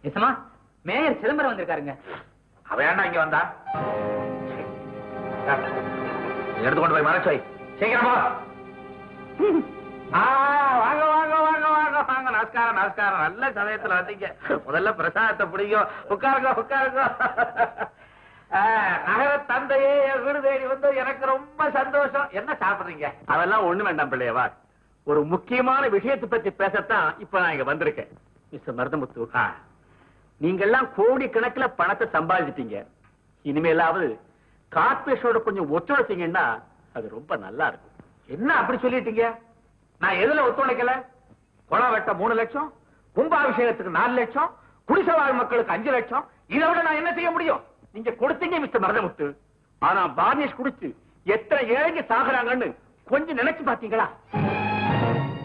நிசமா mayor Chidambaram வந்திருக்காருங்க. அவ ஏன்டா இங்க வந்தா? எடுத்துக்கொண்டு போய் மறைச்சு வை. சீக்கிரமா வாங்க வாங்க வாங்க வாங்க வாங்க. நமஸ்காரம் நமஸ்காரம். நல்ல சமயத்துல வந்தீங்க. முதல்ல பிரசாதத்தை பிடிக்கும். உட்காருங்க உட்காருங்க. நகர தந்தையே வீடு தேடி வந்து எனக்கு ரொம்ப சந்தோஷம். என்ன சாப்பிடுறீங்க? அதெல்லாம் ஒண்ணு வேண்டாம் பிள்ளையவா. ஒரு முக்கியமான விஷயத்தை பத்தி பேசத்தான் இப்ப நான் இங்க வந்திருக்கேன். மிஸ்டர் மருதமுத்து, நீங்க எல்லாம் கோடி கணக்குல பணத்தை சம்பாதிச்சிட்டீங்க. இனிமேலாவது கார்பரேஷனோட கொஞ்சம் ஒத்துழைச்சீங்கன்னா அது ரொம்ப நல்லா இருக்கும். என்ன அப்படி சொல்லிட்டீங்க? நான் எதுல ஒத்துழைக்கல? குளம் வெட்ட 3 லட்சம், கும்பாபிஷேகத்துக்கு 4 லட்சம், குடிசைவாழ் மக்களுக்கு 5 லட்சம். இதை விட நான் என்ன செய்ய முடியும்? நீங்க கொடுத்தீங்க மிஸ்டர் மருதமுத்து. ஆனா வார்னிஷ் குடிச்சு எத்தனை ஏழைங்க சாகுறாங்கன்னு கொஞ்சம் நினைச்சு பாத்தீங்களா?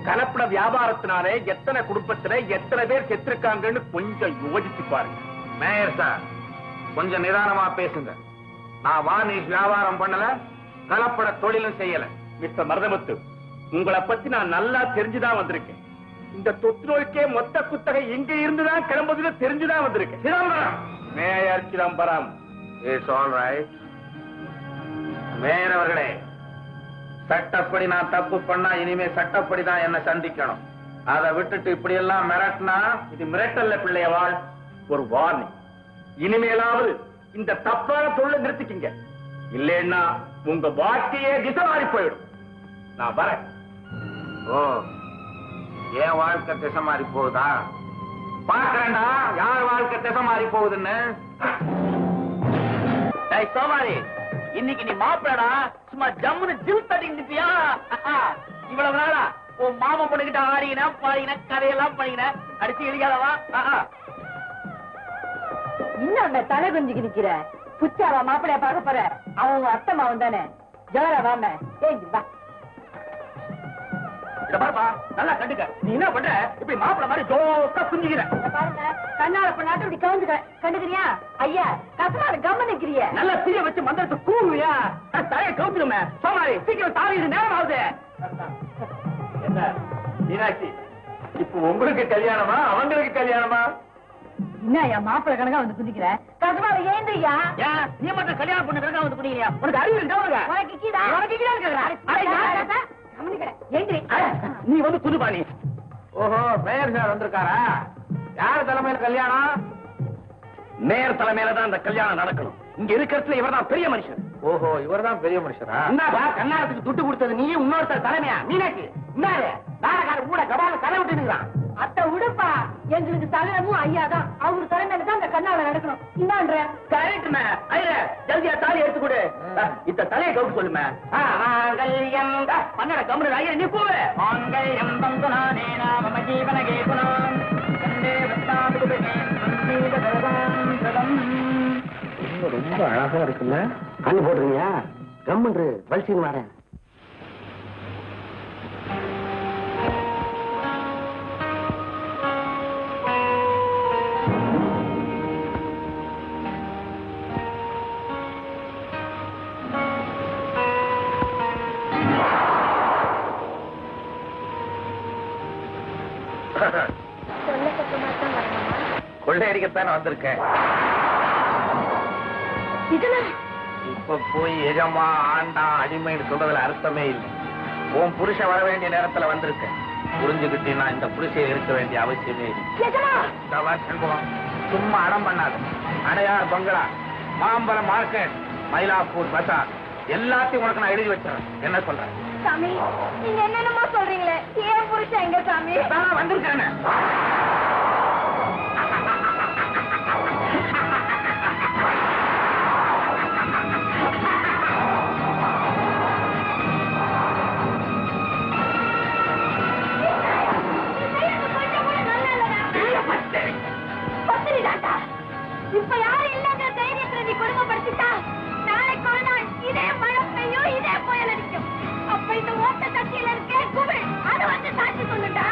கலப்பட வியாபாரத்தினாலே எத்தனை குடும்பத்துல எத்தனை பேர் செத்துருக்காங்கன்னு கொஞ்சம் யோசிச்சு பாருங்க. மேயர் சார், கொஞ்சம் நிதானமா பேசுங்க. நான் வார்னிஷ் வியாபாரம் பண்ணல, கலப்பட தொழிலும் செய்யல. மிஸ்டர் மருதமுத்து, உங்களை பத்தி நான் நல்லா தெரிஞ்சுதான் வந்திருக்கேன். இந்த தொற்று நோய்க்கே மொத்த குத்தகை இங்க இருந்துதான் கிளம்புதுன்னு தெரிஞ்சுதான் வந்திருக்கேன். Chidambaram, mayor Chidambaram. It's all right. Mayor அவர்களே, சட்டப்படி நான் தப்பு பண்ணா இனிமே சட்டப்படி தான் என்ன சந்திக்கணும். அதை விட்டுட்டு இப்படி எல்லாம் மிரட்டினா இது மிரட்டல்ல பிள்ளையவாள், ஒரு வார்னிங். இனிமேலாவது இந்த தப்பான தொழிலை நிறுத்திக்கிங்க. இல்லைன்னா உங்க வாழ்க்கையே திசை மாறி போயிடும். நான் வரேன். ஓ, என் வாழ்க்கை திசை மாறி போகுதா? பாக்குறேன்டா யார் வாழ்க்கை திசை மாறி போகுதுன்னு. சோமாரி, இன்னைக்கு நீ மாப்பிளடா, சும்மா ஜம்முன்னு ஜில் தட்டிக்கிட்டியா? இவ்வளவு நாளா உன் மாமா பொண்ணுகிட்ட ஆடின பாடின கதையெல்லாம் பண்ணின அடிச்சு இடிக்காதவா? இன்னும் தலை கொஞ்சிக்கு நிக்கிற புச்சாவா மாப்பிளைய பார்க்க போற? அவன் அத்தம்மாவன் தானே. ஜோரா வாம வா. பாருப்பா, நல்லா கண்டுக்க. நீ என்ன பண்ற? இப்படி மாப்பிள மாதிரி ஜோக்கா புரிஞ்சுக்கிற. பாருங்க, கண்ணால பண்ணாட்டு இப்படி கவுந்துக்க கண்டுக்கிறியா? ஐயா கசமால கம்ம நிக்கிறிய. நல்லா தீய வச்சு மந்திரத்தை கூவியா? தலையை கவுத்துருமே. சோமாரி, சீக்கிரம் தாரி, இது நேரம் ஆகுது. என்ன மீனாட்சி, இப்ப உங்களுக்கு கல்யாணமா அவங்களுக்கு கல்யாணமா? என்ன மாப்பிள கணக்கா வந்து குதிக்கிற? கசமால ஏந்திரியா? நீ மட்டும் கல்யாணம் பண்ண கணக்கா வந்து குடிக்கிறியா? உனக்கு அறிவு இருக்கா? உனக்கு கீழா நீ வந்து புதுபாணி. ஓஹோ, மேயர் சார் வந்திருக்காரா? யார் தலைமையில கல்யாணம்? மேயர் தலைமையில தான் இந்த கல்யாணம் நடக்கணும். இங்க இருக்கிறதுல இவர் தான் பெரிய மனுஷன். ஓஹோ, இவர் தான் பெரிய மனுஷனா? என்னப்பா கல்யாணத்துக்கு துட்டு கொடுத்தது நீ, இன்னொருத்தர் தலைமையா? மீனாட்சி இன்னாரு நாடகார கூட கபால கதை விட்டுருக்கான். அத்த உடுப்பா, எங்களுக்கு தலைமும் ஐயா தான். அவரு தலைமையில தான் இந்த கண்ணால நடக்கணும். இன்னான்ற கரெக்ட். ஐயா ஜல்தியா தாலி எடுத்து கொடு. இந்த தலையை கவுட்டு சொல்லுமே. பண்ண கம்முனு ஐயா நீ போவே. ரொம்ப அழகா இருக்குல்ல? கண்ணு போடுறீங்க? கம்முன்று வலிச்சின்னு வரேன். கொள்ளையடிக்கத்தானே வந்திருக்கேன். இப்ப போய் எஜமா ஆண்டா அடிமைன்னு சொல்றதுல அர்த்தமே இல்லை. உன் புருஷன் வர வேண்டிய நேரத்துல வந்திருக்கேன். புரிஞ்சுக்கிட்டீங்கன்னா இந்த புருஷன் இருக்க வேண்டிய அவசியமே இல்லை. சும்மா அடம் பண்ணாது. அடையார் பங்களா, மாம்பலம் மார்க்கெட், மயிலாப்பூர் பசார் எல்லாத்தையும் உனக்கு நான் எழுதி வச்சிடறேன். என்ன சொல்றேன்? சாமி, நீங்க என்னென்னமோ சொல்றீங்களே, ஏன் புருஷன் எங்க சாமி? வந்திருக்கேன். இப்ப யாரும் இல்லங்கிற தைரியத்தை நீ கொடுமைப்படுத்திட்டா, நாளைக்கு ஒரு நாள் இதே மழை பெய்யும், இதே புயல் அடிக்கும். அப்ப இந்த ஓட்ட சக்தியில இருக்கே குமிழ், அதை வந்து சாட்சி சொல்லுட்டா.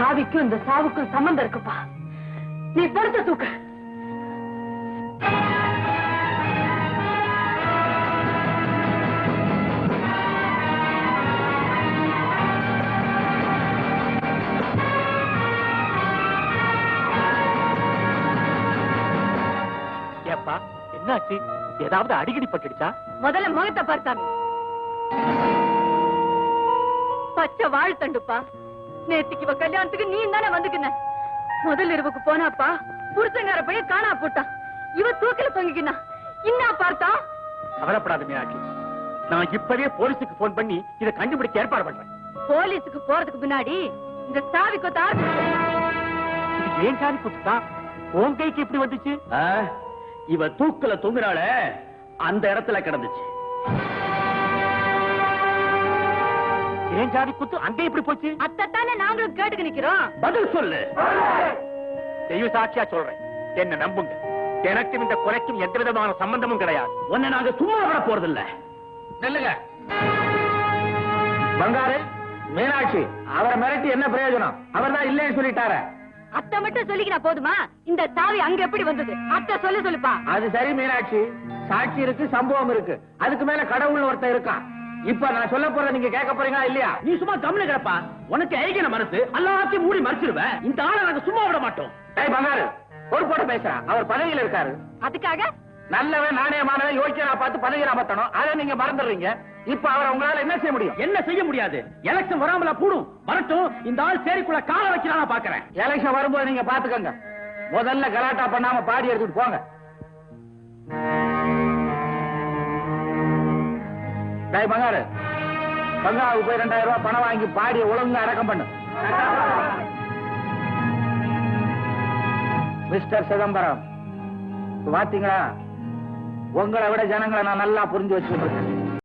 சாவிக்கும் இந்த சாவுக்கும் சம்பந்தம் இருக்குப்பா. நீ படுத்த தூக்க. ஏப்பா என்னாச்சு? ஏதாவது அடிக்கடி பட்டுடுச்சா? முதல்ல முகத்தை பார்த்தாங்க. பச்சை வாழ் தண்டுப்பா. நேத்திக்கு இவ கல்யாணத்துக்கு நீ தானே வந்துக்குன. முதல் இரவுக்கு போனாப்பா புருஷங்கார பையன் காணா போட்டான். இவ தூக்கில தொங்கிக்கினா. இன்னா பார்த்தா? கவலைப்படாத மீனாட்சி, நான் இப்பவே போலீஸுக்கு போன் பண்ணி இதை கண்டுபிடிக்க ஏற்பாடு பண்றேன். போலீஸுக்கு போறதுக்கு முன்னாடி இந்த சாவி கொத்த இது ஏன் சாவி குத்துதா? உன் கைக்கு எப்படி வந்துச்சு? இவ தூக்குல தொங்குனால அந்த இடத்துல கிடந்துச்சு. ஏன் சாவி குத்து அங்க எப்படி போச்சு? அத்தத்தானே நாங்களும் கேட்டுக்கு நிக்கிறோம். பதில் சொல்லு. தெய்வ சாட்சியா சொல்றேன், என்ன நம்புங்க. எனக்கும் இந்த கொலைக்கும் எந்த விதமான சம்பந்தமும் கிடையாது. உன்னை நாங்க சும்மா விட போறதில்ல. நெல்லுங்க பங்காரு, மீனாட்சி அவரை மிரட்டி என்ன பிரயோஜனம்? அவர் தான் இல்லைன்னு சொல்லிட்டார. அத்தை மட்டும் சொல்லிக்கினா போதுமா? இந்த சாவி அங்க எப்படி வந்தது? அத்தை சொல்லுப்பா. அது சரி மீனாட்சி, சாட்சி இருக்கு, சம்பவம் இருக்கு, அதுக்கு மேல கடவுள் ஒருத்தன் இருக்கான். இப்ப நான் சொல்ல போறத நீங்க கேட்க போறீங்களா இல்லையா? நீ சும்மா கம்முனு கிடப்பா. உனக்கு ஐக்கிய மனசு எல்லாத்தையும் மூடி மறைச்சிருவேன். இந்த ஆளை நாங்க சும்மா விட மாட்டோம். ஏய் பங்காரு, ஒரு போட்ட பேசுறேன். அவர் பதவியில இருக்காரு. அதுக்காக நல்லவன் நாணயமானவன் யோசிக்கிறா பார்த்து பதவியை அமர்த்தணும். அதை நீங்க மறந்துடுறீங்க. இப்ப அவரை உங்களால என்ன செய்ய முடியும்? என்ன செய்ய முடியாது. எலெக்ஷன் வராமல கூடும். வரட்டும், இந்த ஆள் சேரிக்குள்ள கால வைக்கிறானா பாக்குறேன். எலெக்ஷன் வரும்போது நீங்க பாத்துக்கங்க. முதல்ல கலாட்டா பண்ணாம பாடி எடுத்துட்டு போங்க. டேய் பங்காரு, பங்காவுக்கு போய் 2000 ரூபாய் பணம் வாங்கி பாடிய ஒழுங்கா அடக்கம் பண்ணு. மிஸ்டர் சிதம்பரம், பாத்தீங்களா, உங்களை விட ஜனங்களை நான் நல்லா புரிஞ்சு வச்சுக்கிட்டு இருக்கேன்.